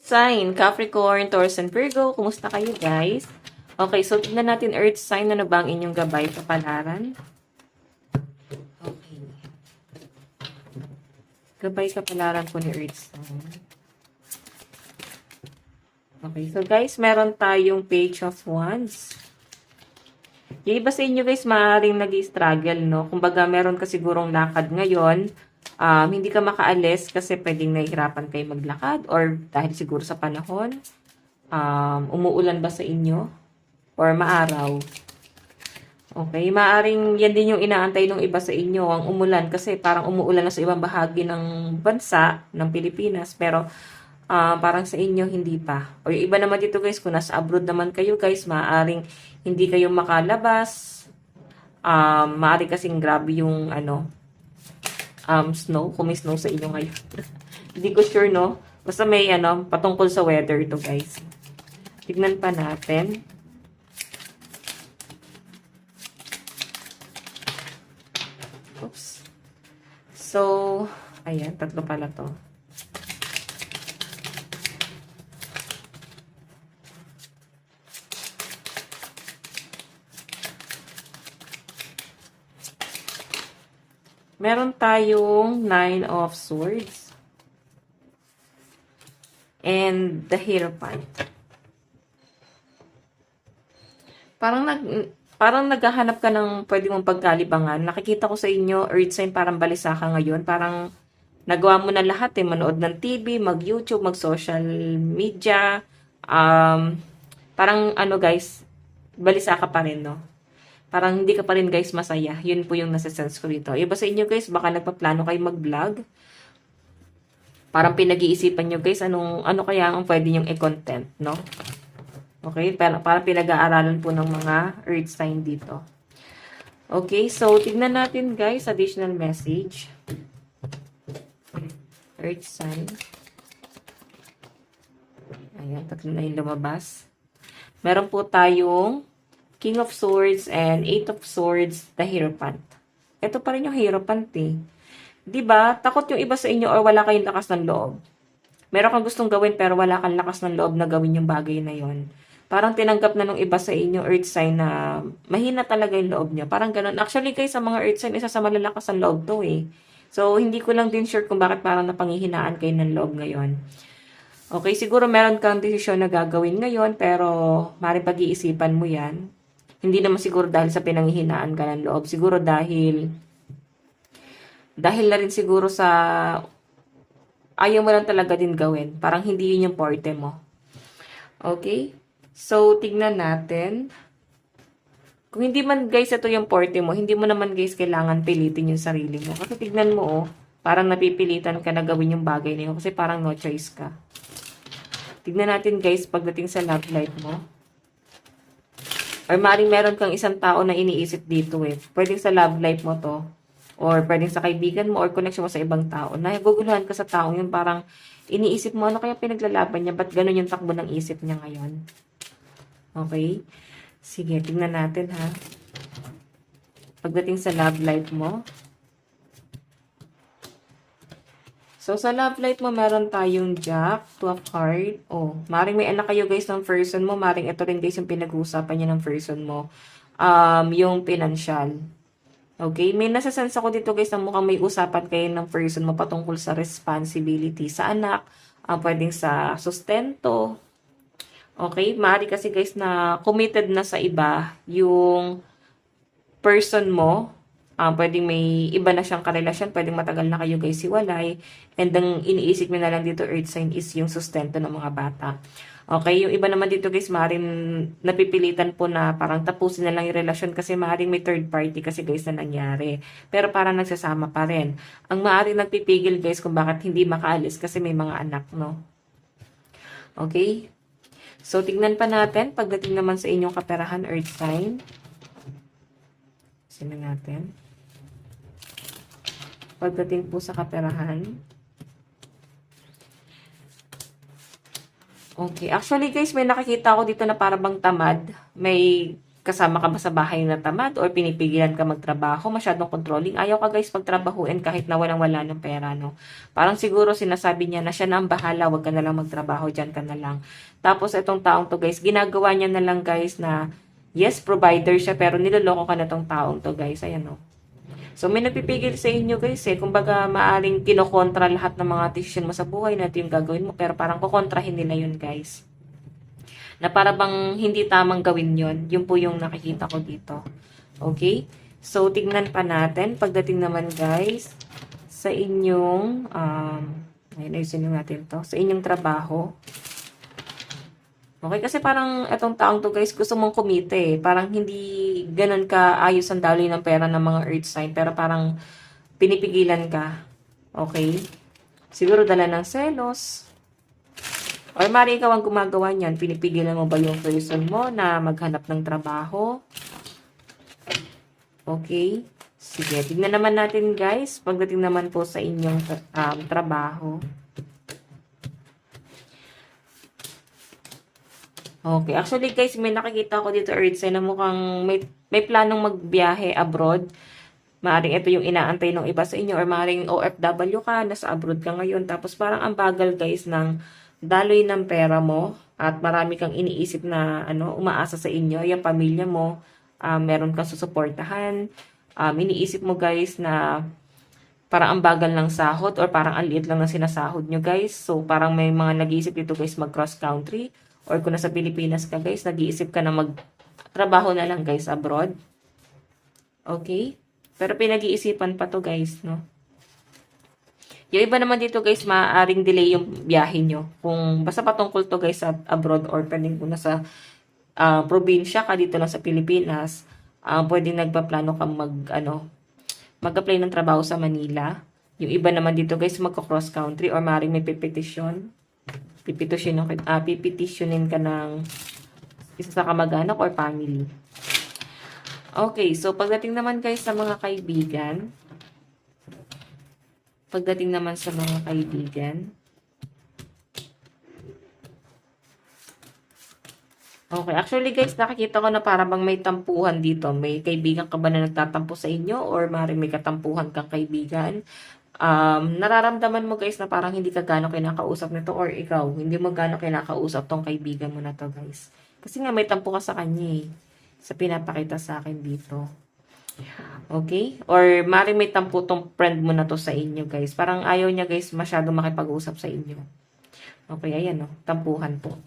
Sign, Capricorn, Taurus, and Virgo. Kumusta kayo, guys? Okay, so tignan natin Earth sign. Ano ba ang inyong gabay, kapalaran? Okay. Gabay, kapalaran po ni Earth sign. Okay, so guys, meron tayong Page of Wands. Yung iba sa inyo guys, maaaring nag-struggle, no? Kumbaga, meron ka sigurong lakad ngayon. Hindi ka makaalis kasi pwedeng nahihirapan kayo maglakad or dahil siguro sa panahon. Umuulan ba sa inyo? Or maaraw? Okay, maaaring yan din yung inaantay ng iba sa inyo, ang umulan. Kasi parang umuulan na sa ibang bahagi ng bansa, ng Pilipinas. Pero parang sa inyo, hindi pa. O yung iba naman dito guys, kung nasa abroad naman kayo guys, maaaring hindi kayo makalabas. Maaaring kasing grabe yung snow, kung may snow sa inyo ngayon. Hindi ko sure, no? Basta may patungkol sa weather ito guys. Tignan pa natin. Oops. So, ayan, tatlo pala to. Meron tayong 9 of Swords. And the Hierophant. Parang naghahanap ka ng pwede mong pagkalibangan. Nakikita ko sa inyo, Earth sign, parang balisa ka ngayon. Parang nagawa mo na lahat manood ng TV, mag-YouTube, mag-social media. Parang guys, balisa ka pa rin, no? Parang hindi ka pa rin guys masaya. Yun po yung nasa-sense ko dito. Iba sa inyo guys, baka nagpaplano kayo mag-vlog. Parang pinag-iisipan nyo guys, ano kaya ang pwede nyong i-content, no? Okay, parang pinag-aaralan po ng mga Earth sign dito. Okay, so tignan natin guys, additional message. Earth sign. Ayan, tatlo na yung lumabas. Meron po tayong King of Swords and Eight of Swords, the Hierophant. Ito pa rin yung Hierophant eh. Diba? Takot yung iba sa inyo or wala kayong lakas ng loob. Meron kang gustong gawin pero wala kang lakas ng loob na gawin yung bagay na yon. Parang tinanggap na nung iba sa inyo Earth sign na mahina talaga yung loob niya. Parang ganun. Actually guys, sa mga Earth sign, isa sa malalakas ang loob to eh. So, hindi ko lang din sure kung bakit parang napangihinaan kayo ng loob ngayon. Okay, siguro meron kang desisyon na gagawin ngayon pero maaaring pag-iisipan mo yan. Hindi naman siguro dahil sa pinanghihinaan ka ng loob. Siguro dahil na rin siguro sa ayaw mo lang talaga din gawin. Parang hindi yun yung forte mo. Okay? So, tignan natin. Kung hindi man guys ito yung forte mo, hindi mo naman guys kailangan pilitin yung sarili mo. Kasi tignan mo parang napipilitan ka na gawin yung bagay na yun. Kasi parang no choice ka. Tignan natin guys pagdating sa love life mo. Or maaaring meron kang isang tao na iniisip dito eh. Pwedeng sa love life mo to. Or pwedeng sa kaibigan mo or connection mo sa ibang tao. Naguguluhan ka sa taong yun. Parang iniisip mo, ano kaya pinaglalaban niya? Ba't ganun yung takbo ng isip niya ngayon? Okay? Sige, tingnan natin ha. Pagdating sa love life mo. So, sa love life mo, meron tayong Jack, Two of Hearts. Maring may anak kayo guys ng person mo. Maring ito rin guys yung pinag-uusapan niya ng person mo. Yung financial. Okay? May nasasense ako dito guys na mukhang may usapan kayo ng person mo patungkol sa responsibility sa anak. Pwedeng sa sustento. Okay? Mari kasi guys na committed na sa iba yung person mo. Pwedeng may iba na siyang karelasyon, pwedeng matagal na kayo guys hiwalay, and ang iniisip nyo na lang dito Earth sign is yung sustento ng mga bata. Okay, yung iba naman dito guys, maaaring napipilitan po na parang tapusin na lang yung relasyon kasi maaaring may third party kasi guys na nangyari. Pero parang nagsasama pa rin. Ang maaaring nagpipigil guys kung bakit hindi makaalis kasi may mga anak, no? Okay? So, tignan pa natin pagdating naman sa inyong kaperahan Earth sign. Sino natin? Pagdating po sa kaperahan. Okay. Actually, guys, may nakikita ako dito na para bang tamad. May kasama ka ba sa bahay na tamad or pinipigilan ka magtrabaho, masyadong controlling, ayaw ka guys pagtrabahuin kahit na walang-wala ng pera, no? Parang siguro sinasabi niya na siya na ang bahala, wag ka na lang magtrabaho, dyan ka na lang. Tapos itong taong to guys, ginagawa niya na lang guys na, yes, provider siya, pero niloloko ka na tong taong to guys, ayan no. So, may nagpipigil sa inyo guys eh. Kumbaga, maaring kinokontra lahat ng mga decision mo sa buhay na ito yung gagawin mo. Pero parang kukontrahin nila yun guys. Na para bang hindi tamang gawin yun. Yun po yung nakikita ko dito. Okay? So, tignan pa natin. Pagdating naman guys, sa inyong, ayusin natin to. Sa inyong trabaho. Okay, kasi parang itong taong to guys, gusto mong kumite eh. Parang hindi ganun ka ayos ang daloy ng pera ng mga earth sign, pero parang pinipigilan ka. Okay? Siguro dala ng selos. Or mari ikaw ang gumagawa niyan, pinipigilan mo ba yung person mo na maghanap ng trabaho? Okay? Sige, tignan naman natin guys, pagdating naman po sa inyong trabaho. Okay. Actually, guys, may nakikita ko dito, Earth sign, na mukhang may planong magbiyahe abroad. Maaring ito yung inaantay ng iba sa inyo or maaring OFW ka, nasa abroad ka ngayon. Tapos parang ang bagal, guys, ng daloy ng pera mo at marami kang iniisip na umaasa sa inyo, yung pamilya mo, meron kang susuportahan. Iniisip mo, guys, na parang ang bagal ng sahod or parang ang liit lang na sinasahod nyo, guys. So, parang may mga nag-iisip dito, guys, mag-cross country. Or kung nasa Pilipinas ka guys, nag-iisip ka na magtrabaho na lang guys abroad. Okay? Pero pinag-iisipan pa to guys, no? Yung iba naman dito guys, maaaring delay yung biyahe nyo. Kung basta patungkol to guys sa abroad or pwedeng kung nasa probinsya ka dito lang sa Pilipinas, pwedeng nagpaplano ka mag-apply ng trabaho sa Manila. Yung iba naman dito guys, magko-cross country or maaaring may petition. Pipetitionin ka ng isa sa kamag-anak or family. Okay, so pagdating naman guys sa mga kaibigan, okay, actually guys, nakikita ko na para bang may tampuhan dito. May kaibigan ka ba na nagtatampo sa inyo or maaaring may katampuhan kang kaibigan? Nararamdaman mo guys na parang hindi ka gano'ng kinakausap nito or ikaw, hindi mo gano'ng kinakausap tong kaibigan mo na to guys. Kasi nga may tampo ka sa kanya eh. Sa pinapakita sa akin dito. Okay? Or maaaring may tampo tong friend mo na to sa inyo guys. Parang ayaw niya guys masyado makipag-usap sa inyo. Okay, ayan o. Tampuhan po.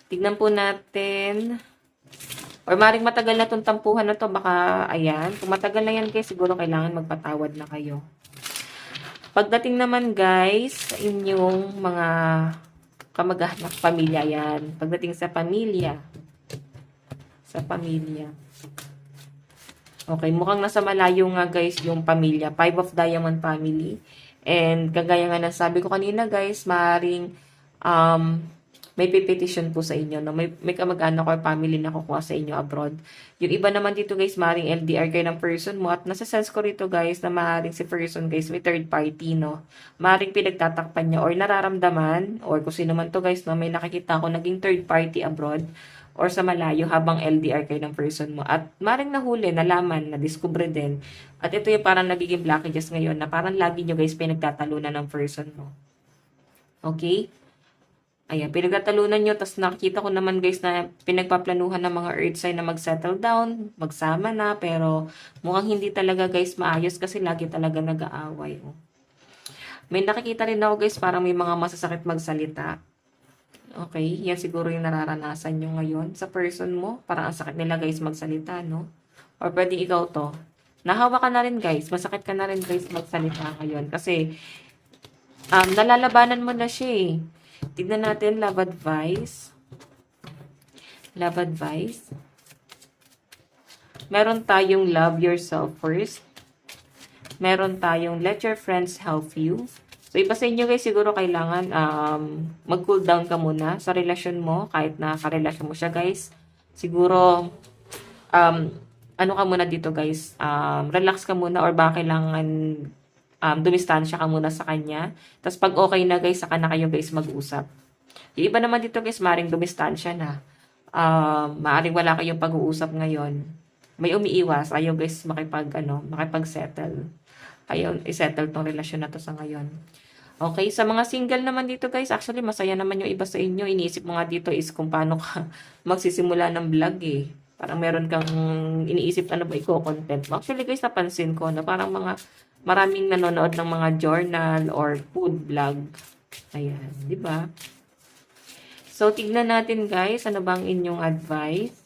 Tignan po natin. Or maaaring matagal na tong tampuhan na to. Baka, ayan. Kung matagal na yan guys, siguro kailangan magpatawad na kayo. Pagdating naman guys, sa inyong mga kamag-anak, pamilya yan. Pagdating sa pamilya. Okay, mukhang nasa malayo nga guys yung pamilya. 5 of Diamond family. And kagaya nga ng sabi ko kanina guys, maaaring may petition po sa inyo, no? May kamag-anak or family na kukuha sa inyo abroad. Yung iba naman dito guys, maaaring LDR kayo ng person mo at nasa sense ko rito guys na maaaring si person guys may third party, no? Maaaring pinagtatakpan niya or nararamdaman or kung sino man to guys, no? May nakikita ko naging third party abroad or sa malayo habang LDR kayo ng person mo. At maaaring nahuli, nalaman, na-discover din. At ito yung parang nagiging blockages ngayon na parang lagi nyo guys pinagtatalunan ng person mo. Okay? Ayan, pinagtatalunan nyo, tapos nakikita ko naman guys na pinagpaplanuhan ng mga earth sign na mag-settle down, magsama na, pero mukhang hindi talaga guys maayos kasi lagi talaga nag-aaway. Oh. May nakikita rin ako guys, parang may mga masasakit magsalita. Okay, yan siguro yung nararanasan nyo ngayon sa person mo. Parang ang sakit nila guys magsalita, no? Or pwede ikaw to. Nahawa ka na rin guys, masakit ka na rin guys magsalita ngayon. Kasi, nalalabanan mo na siya eh. Tignan natin, love advice. Love advice. Meron tayong love yourself first. Meron tayong let your friends help you. So, iba sa inyo guys, siguro kailangan mag-cool down ka muna sa relasyon mo. Kahit na karelasyon mo siya guys. Siguro, ano ka muna dito guys, relax ka muna or baka kailangan dumistansya ka muna sa kanya. Tapos pag okay na guys, saka na kayo guys mag-usap. Yung iba naman dito guys, maring dumistansya na. Maaaring wala kayong pag-uusap ngayon. May umiiwas, ayaw guys makipag-settle. Ayaw i-settle tong relasyon na to sa ngayon. Okay, sa mga single naman dito guys, actually masaya naman yung iba sa inyo. Iniisip mo nga dito is kung paano ka magsisimula ng vlog eh. Parang meron kang iniisip ano ba i-content mo. Actually guys, napansin ko na parang maraming nanonood ng mga journal or food vlog. Ayan, di ba? So, tignan natin guys, ano bang inyong advice?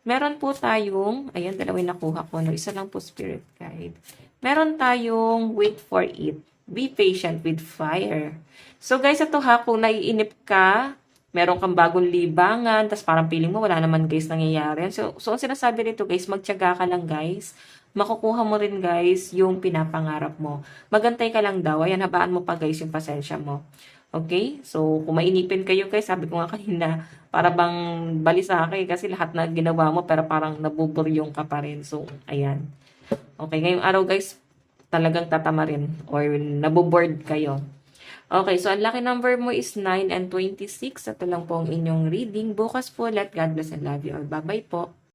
Meron po tayong, ayan, dalawa yung nakuha ko, no? Isa lang po spirit guide. Meron tayong wait for it. Be patient with fire. So guys, ito ha, kung naiinip ka, meron kang bagong libangan, tas parang feeling mo wala naman guys nangyayari. So ang sinasabi nito guys, magtiyaga ka lang guys. Makukuha mo rin guys yung pinapangarap mo. Magantay ka lang daw. Ayan, habaan mo pa guys yung pasensya mo. Okay? So, kung mainipin kayo guys, sabi ko nga kanina, para bang balisake kasi lahat na ginawa mo pero parang nabuburyong ka pa rin. So, ayan. Okay, ngayong araw guys, talagang tatamarin or naboboard kayo. Okay, so ang lucky number mo is 9 and 26. Ito lang po ang inyong reading. Bukas po, let God bless and love you all. Bye-bye po.